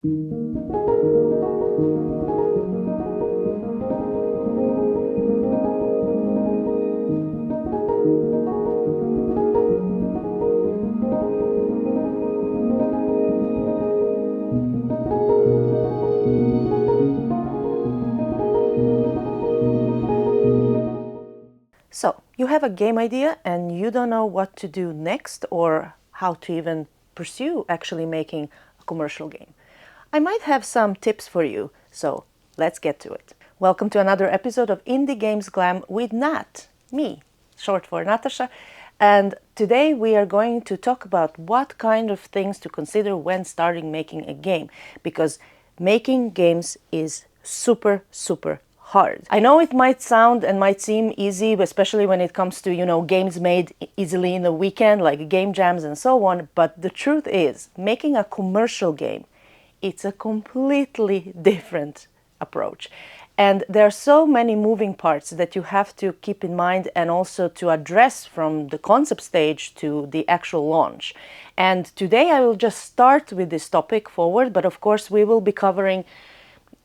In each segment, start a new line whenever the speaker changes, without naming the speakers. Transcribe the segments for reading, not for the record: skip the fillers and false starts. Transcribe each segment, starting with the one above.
So, you have a game idea and you don't know what to do next or how to even pursue actually making a commercial game. I might have some tips for you, so let's get to it. Welcome to another episode of Indie Games Glam with Nat, me, short for Natasha, and today we are going to talk about what kind of things to consider when starting making a game, because making games is super hard. I know it might sound and might seem easy, especially when it comes to, games made easily in the weekend, like game jams and so on, but the truth is, making a commercial game, it's a completely different approach. And there are so many moving parts that you have to keep in mind and also to address from the concept stage to the actual launch. And today I will just start with this topic forward, but of course we will be covering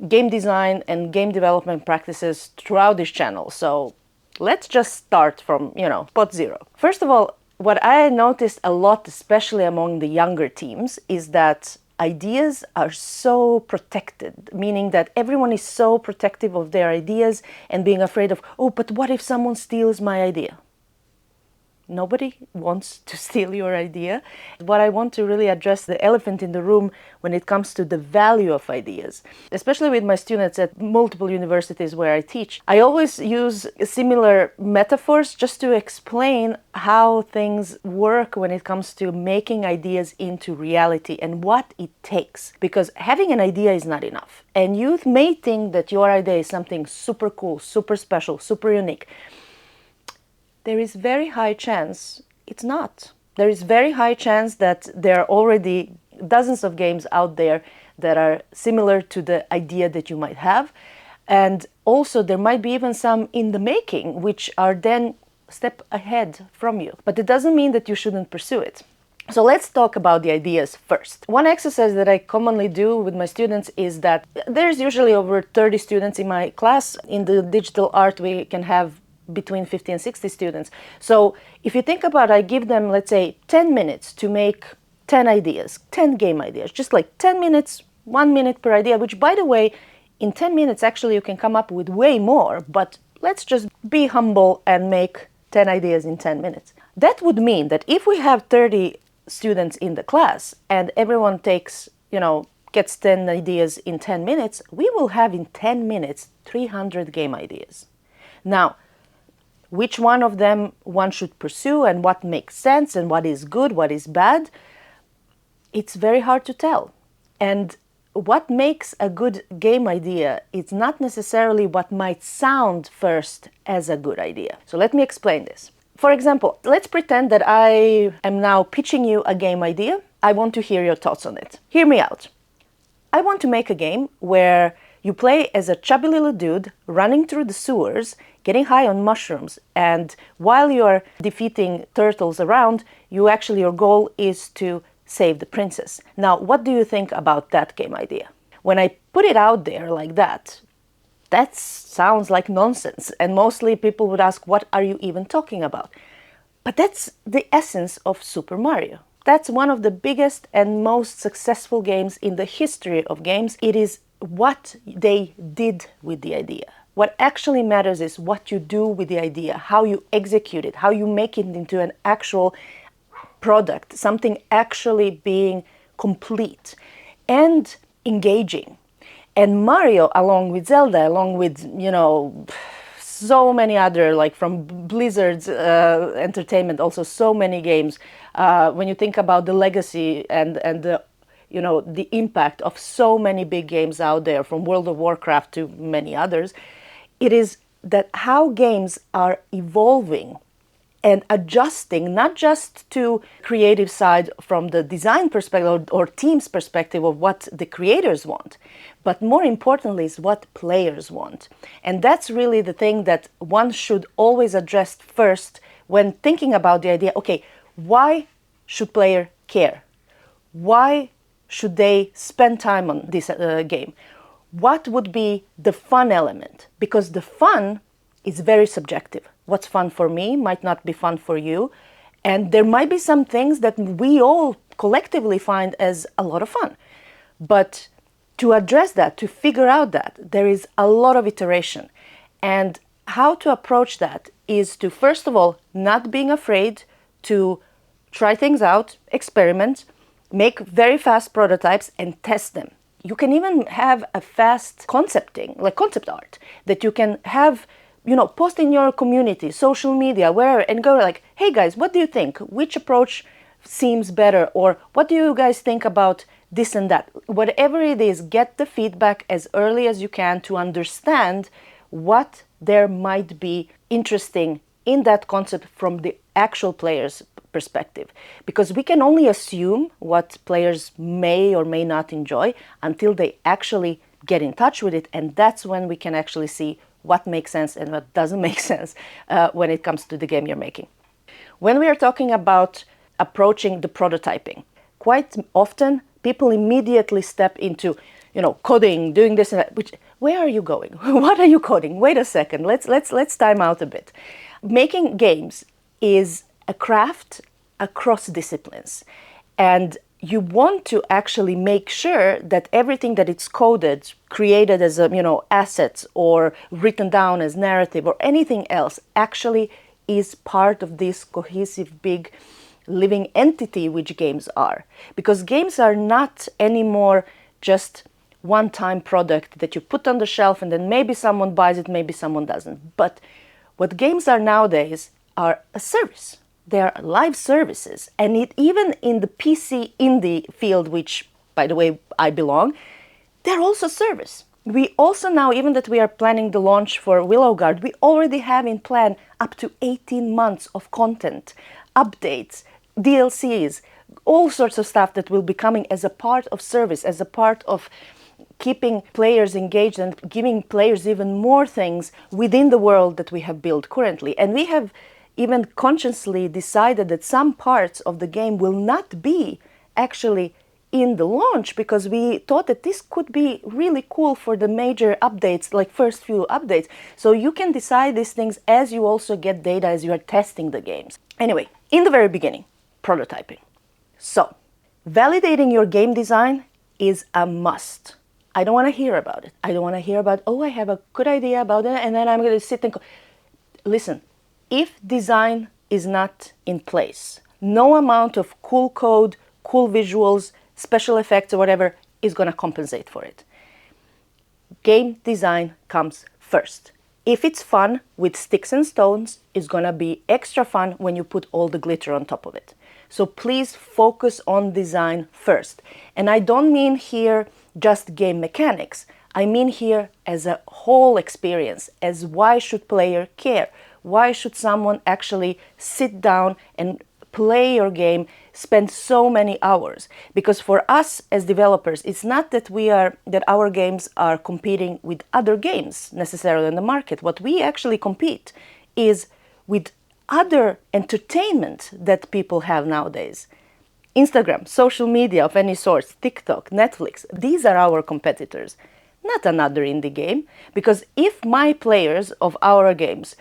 game design and game development practices throughout this channel. So let's just start from, spot zero. First of all, what I noticed a lot, especially among the younger teams, is that ideas are so protected, meaning that everyone is so protective of their ideas and being afraid of, oh, but what if someone steals my idea? Nobody wants to steal your idea. What I want to really address the elephant in the room when it comes to the value of ideas, especially with my students at multiple universities where I teach. I always use similar metaphors just to explain how things work when it comes to making ideas into reality and what it takes. Because having an idea is not enough. And you may think that your idea is something super cool, super special, super unique. There is very high chance it's not. There is very high chance that there are already dozens of games out there that are similar to the idea that you might have. And also there might be even some in the making, which are then a step ahead from you. But it doesn't mean that you shouldn't pursue it. So let's talk about the ideas first. One exercise that I commonly do with my students is that there's usually over 30 students in my class. In the digital art, we can have between 50 and 60 students. So if you think about, I give them, let's say, 10 minutes to make 10 ideas, 10 game ideas, just like 10 minutes, 1 minute per idea, which by the way, in 10 minutes, actually you can come up with way more, but let's just be humble and make 10 ideas in 10 minutes. That would mean that if we have 30 students in the class and everyone takes, gets 10 ideas in 10 minutes, we will have in 10 minutes 300 game ideas. Now, which one of them one should pursue and what makes sense and what is good, what is bad, it's very hard to tell. And what makes a good game idea is not necessarily what might sound first as a good idea. So let me explain this. For example, let's pretend that I am now pitching you a game idea. I want to hear your thoughts on it. Hear me out. I want to make a game where you play as a chubby little dude running through the sewers, getting high on mushrooms, and while you're defeating turtles around, your goal is to save the princess. Now, what do you think about that game idea? When I put it out there like that sounds like nonsense, and mostly people would ask, what are you even talking about? But that's the essence of Super Mario. That's one of the biggest and most successful games in the history of games. It is what they did with the idea. What actually matters is what you do with the idea, how you execute it, how you make it into an actual product, something actually being complete and engaging. And Mario, along with Zelda, along with, so many other, like from Blizzard's entertainment, also so many games, when you think about the legacy and the the impact of so many big games out there, from World of Warcraft to many others, it is that how games are evolving and adjusting, not just to creative side from the design perspective or team's perspective of what the creators want, but more importantly is what players want. And that's really the thing that one should always address first when thinking about the idea, okay, why should player care? Why should they spend time on this game? What would be the fun element? Because the fun is very subjective. What's fun for me might not be fun for you. And there might be some things that we all collectively find as a lot of fun. But to address that, to figure out that, there is a lot of iteration. And how to approach that is to, first of all, not being afraid to try things out, experiment, make very fast prototypes and test them. You can even have a fast concepting, like concept art, that you can have, post in your community, social media, wherever, and go like, hey guys, what do you think? Which approach seems better? Or what do you guys think about this and that? Whatever it is, get the feedback as early as you can to understand what there might be interesting in that concept from the actual player's perspective. Because we can only assume what players may or may not enjoy until they actually get in touch with it. And that's when we can actually see what makes sense and what doesn't make sense when it comes to the game you're making. When we are talking about approaching the prototyping, quite often people immediately step into, coding, doing this and that, which, where are you going? What are you coding? Wait a second, let's time out a bit. Making games is a craft across disciplines, and you want to actually make sure that everything that it's coded, created as assets or written down as narrative or anything else actually is part of this cohesive big living entity which games are. Because games are not anymore just one-time product that you put on the shelf and then maybe someone buys it, maybe someone doesn't. But what games are nowadays are a service. They are live services. And even in the PC indie field, which, by the way, I belong, they're also service. We also now, even that we are planning the launch for Willow Guard, we already have in plan up to 18 months of content, updates, DLCs, all sorts of stuff that will be coming as a part of service, as a part of keeping players engaged and giving players even more things within the world that we have built currently. And we have even consciously decided that some parts of the game will not be actually in the launch, because we thought that this could be really cool for the major updates, like first few updates. So you can decide these things as you also get data as you are testing the games. Anyway, in the very beginning, prototyping. So, validating your game design is a must. I don't want to hear about it. I don't want to hear about, oh, I have a good idea about it, and then I'm going to sit and go. Listen, if design is not in place, no amount of cool code, cool visuals, special effects or whatever is going to compensate for it. Game design comes first. If it's fun with sticks and stones, it's going to be extra fun when you put all the glitter on top of it. So please focus on design first. And I don't mean here just game mechanics. I mean here as a whole experience, as why should player care? Why should someone actually sit down and play your game, spend so many hours? Because for us as developers, it's not that that our games are competing with other games necessarily in the market. What we actually compete is with other entertainment that people have nowadays. Instagram, social media of any sort, TikTok, Netflix, these are our competitors, not another indie game. Because if my players of our games,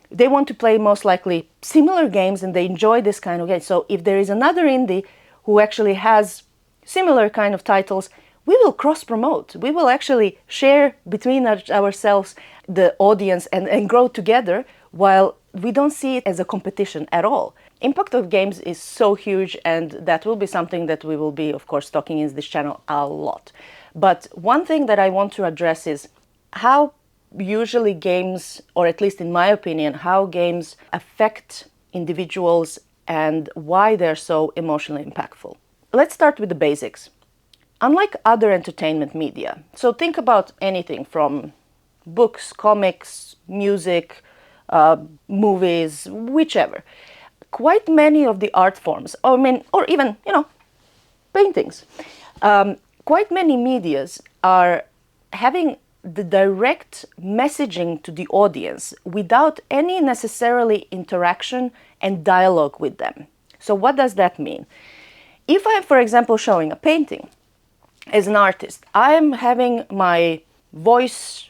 they want to play most likely similar games and they enjoy this kind of game. So if there is another indie who actually has similar kind of titles, we will cross-promote. We will actually share between ourselves the audience and grow together, while we don't see it as a competition at all. Impact of games is so huge, and that will be something that we will be, of course, talking in this channel a lot. But one thing that I want to address is how usually games, or at least in my opinion, how games affect individuals and why they're so emotionally impactful. Let's start with the basics. Unlike other entertainment media, so think about anything from books, comics, music, movies, whichever. Quite many of the art forms, or even, paintings, quite many medias are having the direct messaging to the audience without any necessarily interaction and dialogue with them. So what does that mean? If I'm, for example, showing a painting, as an artist, I'm having my voice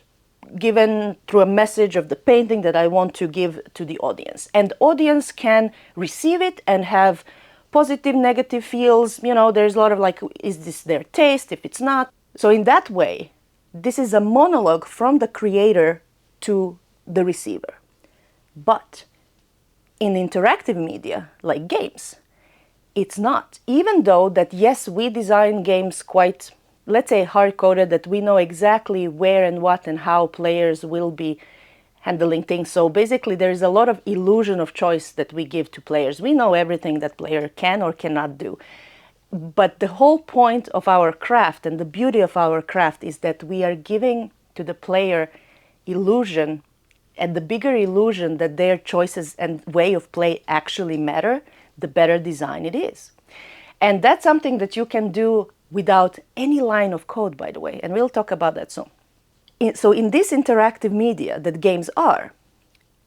given through a message of the painting that I want to give to the audience. And the audience can receive it and have positive, negative feels. You know, there's a lot of like, is this their taste? If it's not. So in that way, this is a monologue from the creator to the receiver. But in interactive media, like games, it's not. Even though that, yes, we design games quite, let's say, hard-coded, that we know exactly where and what and how players will be handling things. So basically, there is a lot of illusion of choice that we give to players. We know everything that player can or cannot do. But the whole point of our craft and the beauty of our craft is that we are giving to the player illusion, and the bigger illusion that their choices and way of play actually matter, the better design it is. And that's something that you can do without any line of code, by the way, and we'll talk about that soon. So in this interactive media that games are,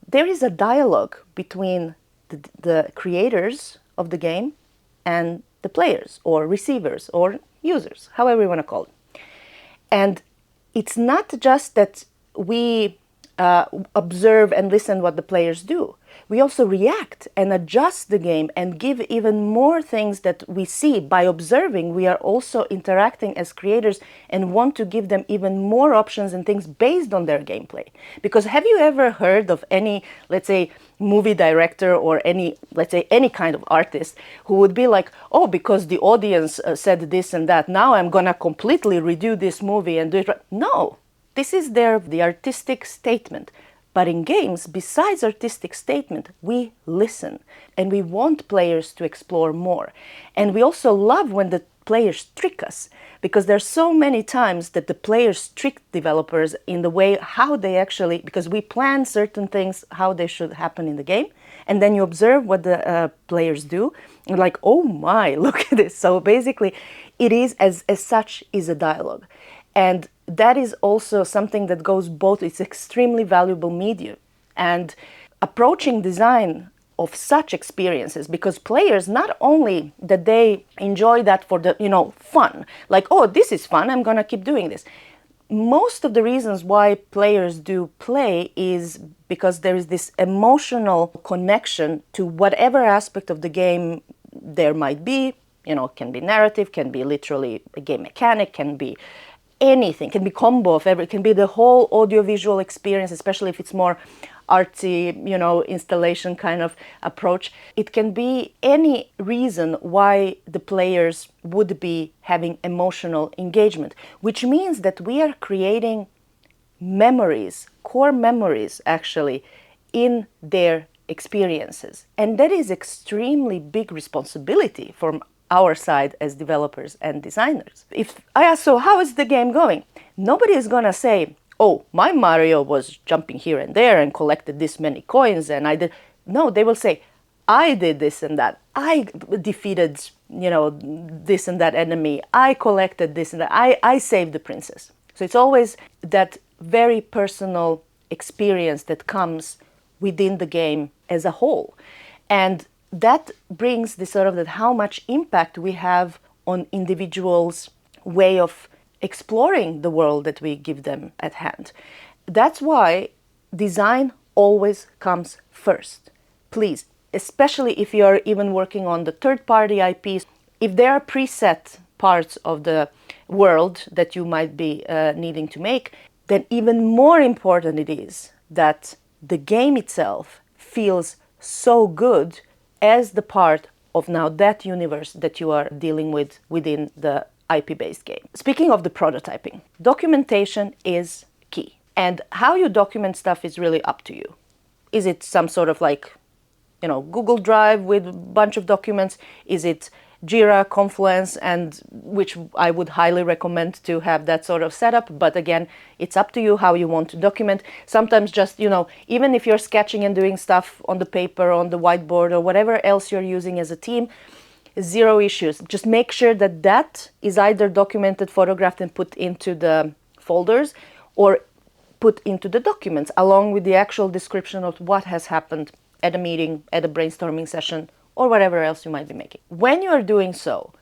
there is a dialogue between the creators of the game and the players or receivers or users, however you want to call it. And it's not just that we observe and listen what the players do. We also react and adjust the game and give even more things that we see. By observing, we are also interacting as creators and want to give them even more options and things based on their gameplay. Because have you ever heard of any, let's say, movie director or any, let's say, any kind of artist who would be like, oh, because the audience said this and that, now I'm gonna completely redo this movie and do it right. No, this is the artistic statement. But in games, besides artistic statement, we listen and we want players to explore more. And we also love when the players trick us, because there's so many times that the players trick developers in the way how they actually, because we plan certain things, how they should happen in the game. And then you observe what the players do. And like, oh my, look at this. So basically, it is as such is a dialogue. And that is also something that goes both, it's extremely valuable medium. And approaching design of such experiences, because players, not only that they enjoy that for the, fun, like, oh, this is fun, I'm gonna keep doing this. Most of the reasons why players do play is because there is this emotional connection to whatever aspect of the game there might be. Can be narrative, can be literally a game mechanic, can be anything, can be combo of every, can be the whole audiovisual experience, especially if it's more artsy, installation kind of approach. It can be any reason why the players would be having emotional engagement, which means that we are creating memories, core memories actually, in their experiences. And that is extremely big responsibility from our side as developers and designers. If I ask, so how is the game going? Nobody is gonna say, oh, my Mario was jumping here and there and collected this many coins and I did. No, they will say, I did this and that. I defeated, this and that enemy. I collected this and that. I saved the princess. So it's always that very personal experience that comes within the game as a whole. And that brings the sort of that how much impact we have on individuals' way of exploring the world that we give them at hand. That's why design always comes first. Please, especially if you're even working on the third-party IPs, if there are preset parts of the world that you might be needing to make, then even more important it is that the game itself feels so good as the part of now that universe that you are dealing with within the IP-based game. Speaking of the prototyping, documentation is key. And how you document stuff is really up to you. Is it some sort of like, Google Drive with a bunch of documents? Is it Jira, Confluence, and which I would highly recommend to have that sort of setup. But again, it's up to you how you want to document. Sometimes just, even if you're sketching and doing stuff on the paper, on the whiteboard, or whatever else you're using as a team, zero issues. Just make sure that that is either documented, photographed, and put into the folders, or put into the documents along with the actual description of what has happened at a meeting, at a brainstorming session, or whatever else you might be making. When you are doing so,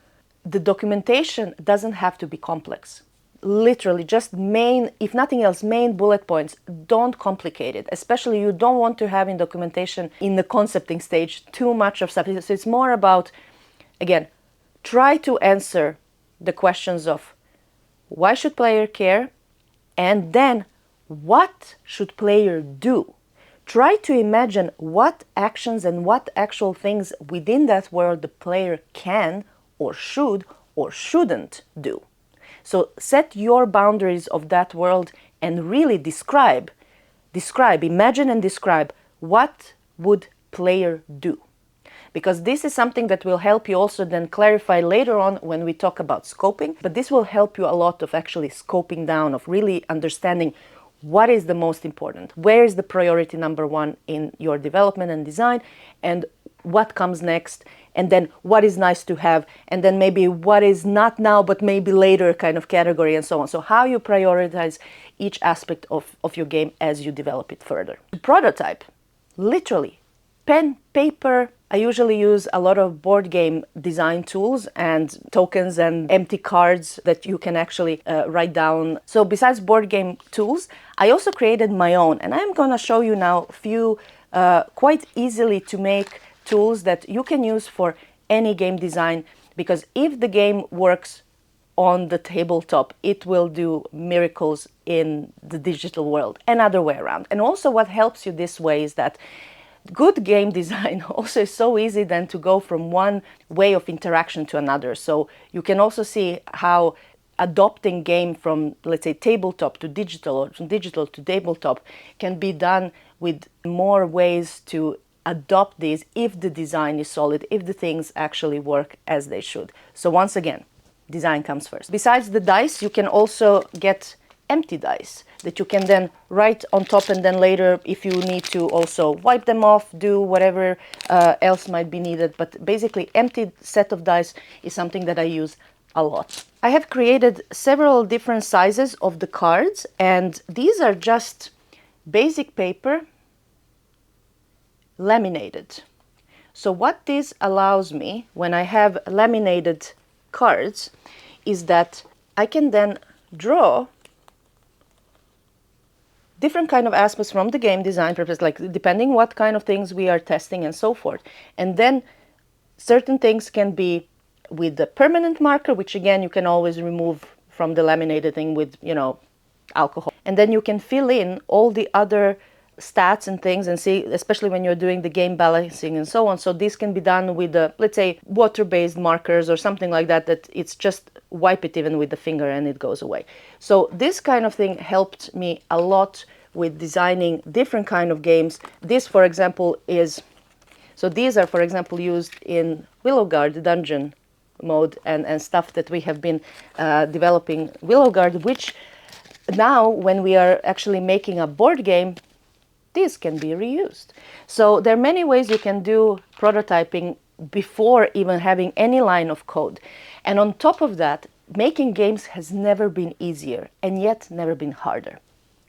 the documentation doesn't have to be complex. Literally, just main, if nothing else, main bullet points. Don't complicate it. Especially, you don't want to have in documentation in the concepting stage too much of stuff. So it's more about, again, try to answer the questions of why should player care, and then what should player do. Try to imagine what actions and what actual things within that world the player can or shouldn't do. So set your boundaries of that world and really describe, imagine and describe what would player do. Because this is something that will help you also then clarify later on when we talk about scoping. But this will help you a lot of actually scoping down, of really understanding what is the most important, where is the priority number one in your development and design, and what comes next, and then what is nice to have, and then maybe what is not now but maybe later kind of category, and so on. So how you prioritize each aspect of your game as you develop it further. Prototype, literally, pen, paper. I usually use a lot of board game design tools and tokens and empty cards that you can actually write down. So besides board game tools, I also created my own, and I'm gonna show you now a few quite easily to make tools that you can use for any game design, because if the game works on the tabletop, it will do miracles in the digital world and other way around. And also what helps you this way is that good game design also is so easy then to go from one way of interaction to another. So you can also see how adopting game from, let's say, tabletop to digital, or from digital to tabletop, can be done with more ways to adopt these if the design is solid, if the things actually work as they should. So once again, design comes first. Besides the dice, you can also get empty dice that you can then write on top, and then later, if you need to, also wipe them off, do whatever else might be needed. But basically, empty set of dice is something that I use a lot. I have created several different sizes of the cards, and these are just basic paper laminated. So what this allows me, when I have laminated cards, is that I can then draw different kind of aspects from the game design purpose, like depending what kind of things we are testing and so forth. And then certain things can be with the permanent marker, which again you can always remove from the laminated thing with, you know, alcohol. And then you can fill in all the other stats and things and see, especially when you're doing the game balancing and so on. So this can be done with the, let's say, water-based markers or something like that, that it's just wipe it even with the finger and it goes away. So this kind of thing helped me a lot with designing different kind of games. This, for example, is, so these are, for example, used in Willow Guard dungeon mode and stuff that we have been developing Willow Guard, which now when we are actually making a board game, these can be reused. So there are many ways you can do prototyping before even having any line of code. And on top of that, making games has never been easier and yet never been harder.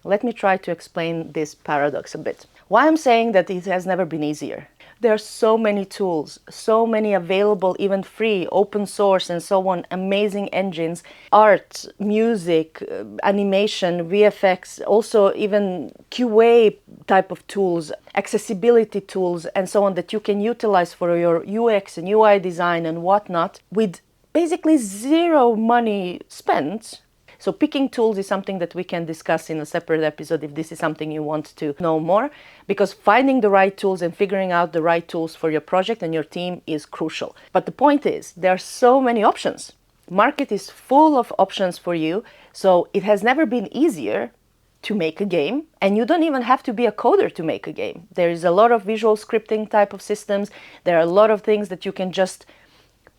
Let me try to explain this paradox a bit. Why I'm saying that it has never been easier. There are so many tools, so many available, even free, open source and so on, amazing engines, art, music, animation, VFX, also even QA type of tools, accessibility tools and so on that you can utilize for your UX and UI design and whatnot with basically zero money spent. So picking tools is something that we can discuss in a separate episode if this is something you want to know more, because finding the right tools and figuring out the right tools for your project and your team is crucial. But the point is, there are so many options. Market is full of options for you, so it has never been easier to make a game, and you don't even have to be a coder to make a game. There is a lot of visual scripting type of systems. There are a lot of things that you can just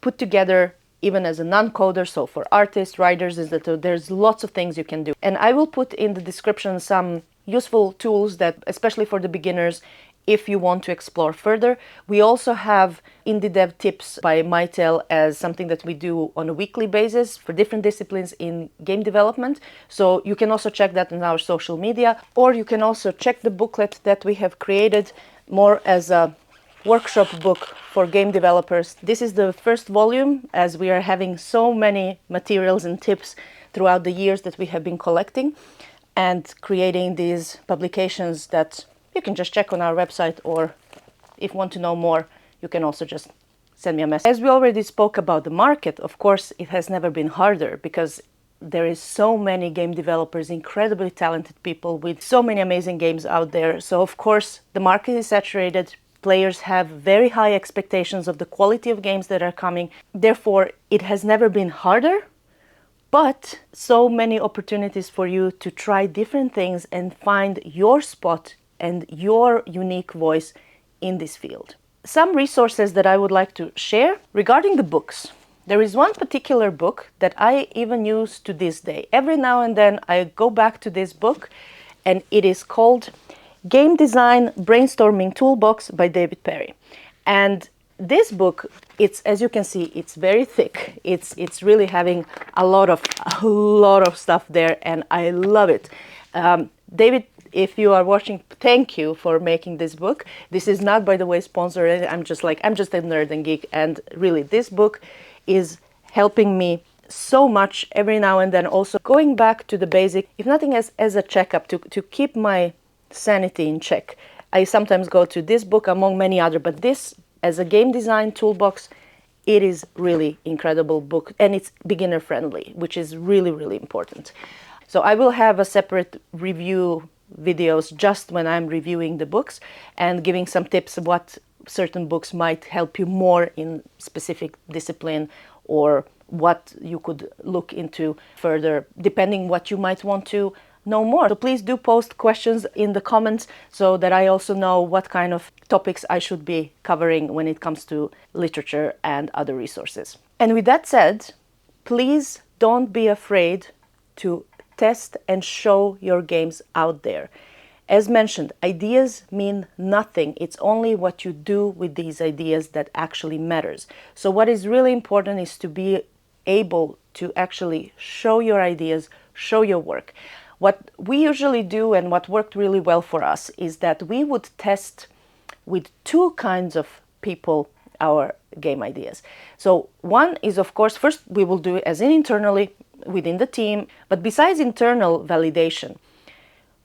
put together even as a non-coder. So for artists, writers, is that there's lots of things you can do. And I will put in the description some useful tools that, especially for the beginners, if you want to explore further. We also have indie dev tips by MiTale as something that we do on a weekly basis for different disciplines in game development. So you can also check that on our social media, or you can also check the booklet that we have created more as a workshop book for game developers. This is the first volume, as we are having so many materials and tips throughout the years that we have been collecting and creating these publications that you can just check on our website, or if you want to know more, you can also just send me a message. As we already spoke about the market, of course, it has never been harder because there is so many game developers, incredibly talented people with so many amazing games out there. So of course, the market is saturated. Players have very high expectations of the quality of games that are coming. Therefore, it has never been harder, but so many opportunities for you to try different things and find your spot and your unique voice in this field. Some resources that I would like to share regarding the books. There is one particular book that I even use to this day. Every now and then I go back to this book, and it is called Game Design Brainstorming Toolbox by David Perry. And this book, it's, as you can see, it's very thick. It's really having a lot of stuff there, and I love it. David, if you are watching, thank you for making this book. This is not, by the way, sponsored. I'm just a nerd and geek, and really, this book is helping me so much every now and then. Also going back to the basic, if nothing as a checkup to keep my sanity in check. I sometimes go to this book among many other, but this as a game design toolbox, it is really incredible book, and it's beginner friendly, which is really, really important. So I will have a separate review videos just when I'm reviewing the books and giving some tips of what certain books might help you more in specific discipline, or what you could look into further, depending what you might want to know more. So please do post questions in the comments so that I also know what kind of topics I should be covering when it comes to literature and other resources. And with that said, please don't be afraid to test and show your games out there. As mentioned, ideas mean nothing. It's only what you do with these ideas that actually matters. So what is really important is to be able to actually show your ideas, show your work. What we usually do, and what worked really well for us, is that we would test with two kinds of people our game ideas. So one is, of course, first we will do it as in internally within the team, but besides internal validation,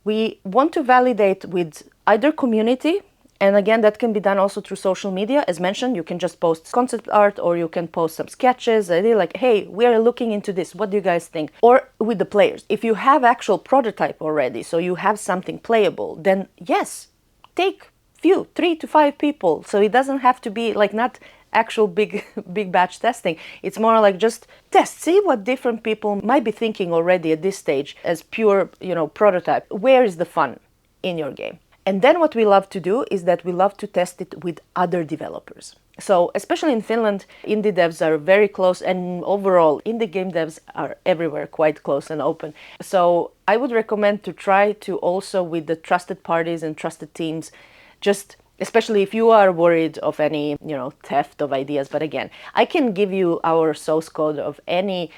we want to validate with either community, and again, that can be done also through social media. As mentioned, you can just post concept art, or you can post some sketches, like, hey, we are looking into this, what do you guys think? Or with the players. If you have actual prototype already, so you have something playable, then yes, take few, 3 to 5 people. So it doesn't have to be like not actual big batch testing. It's more like just test, see what different people might be thinking already at this stage as pure, prototype. Where is the fun in your game? And then what we love to do is that we love to test it with other developers. So especially in Finland, indie devs are very close, and overall indie game devs are everywhere quite close and open. So I would recommend to try to also, with the trusted parties and trusted teams, just especially if you are worried of any, theft of ideas. But again, I can give you our source code of any,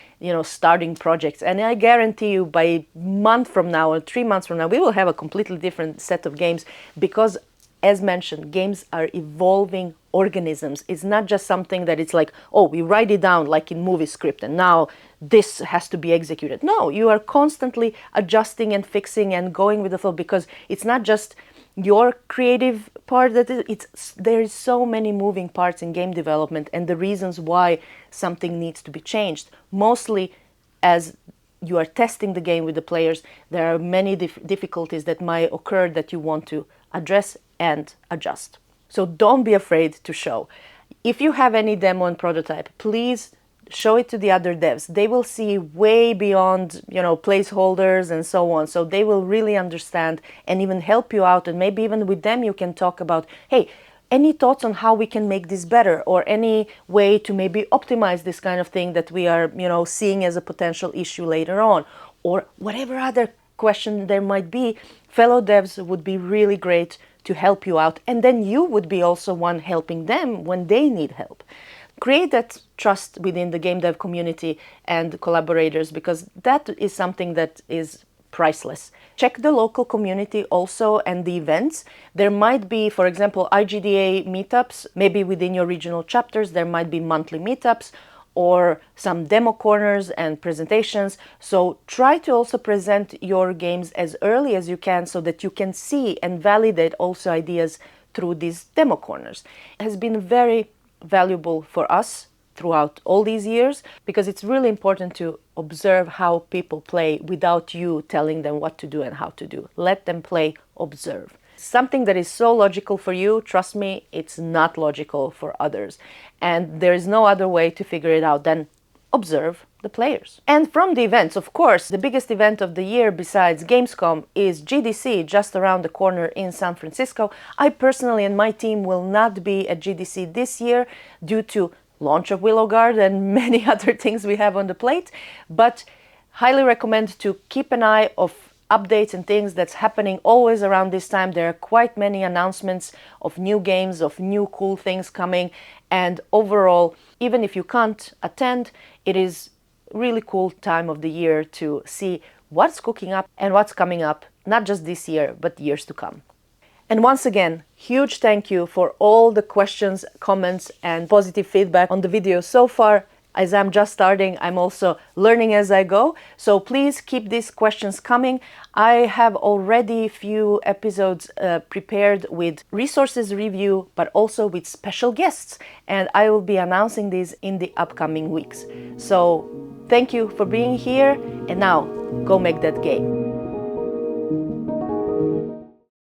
starting projects. And I guarantee you by a month from now or 3 months from now, we will have a completely different set of games, because as mentioned, games are evolving organisms. It's not just something that it's like, oh, we write it down like in movie script and now this has to be executed. No, you are constantly adjusting and fixing and going with the flow, because it's not just your creative part, there is so many moving parts in game development, and the reasons why something needs to be changed. Mostly as you are testing the game with the players, there are many difficulties that might occur that you want to address and adjust. So don't be afraid to show. If you have any demo and prototype, please show it to the other devs. They will see way beyond, placeholders and so on. So they will really understand and even help you out. And maybe even with them, you can talk about, hey, any thoughts on how we can make this better, or any way to maybe optimize this kind of thing that we are, seeing as a potential issue later on, or whatever other question there might be. Fellow devs would be really great to help you out. And then you would be also one helping them when they need help. Create that trust within the game dev community and collaborators, because that is something that is priceless. Check the local community also and the events. There might be, for example, IGDA meetups, maybe within your regional chapters, there might be monthly meetups or some demo corners and presentations. So try to also present your games as early as you can so that you can see and validate also ideas through these demo corners. It has been very valuable for us throughout all these years because it's really important to observe how people play without you telling them what to do and how to do. Let them play, observe. Something that is so logical for you, trust me, it's not logical for others. And there is no other way to figure it out than observe the players. And from the events, of course, the biggest event of the year besides Gamescom is GDC, just around the corner in San Francisco. I personally and my team will not be at GDC this year due to launch of Willow Guard and many other things we have on the plate, but highly recommend to keep an eye of updates and things that's happening always around this time. There are quite many announcements of new games, of new cool things coming, and overall, even if you can't attend, it is really cool time of the year to see what's cooking up and what's coming up, not just this year, but years to come. And once again, huge thank you for all the questions, comments, and positive feedback on the video so far. As I'm just starting, I'm also learning as I go. So please keep these questions coming. I have already a few episodes prepared with resources review, but also with special guests. And I will be announcing these in the upcoming weeks. So thank you for being here. And now go make that game.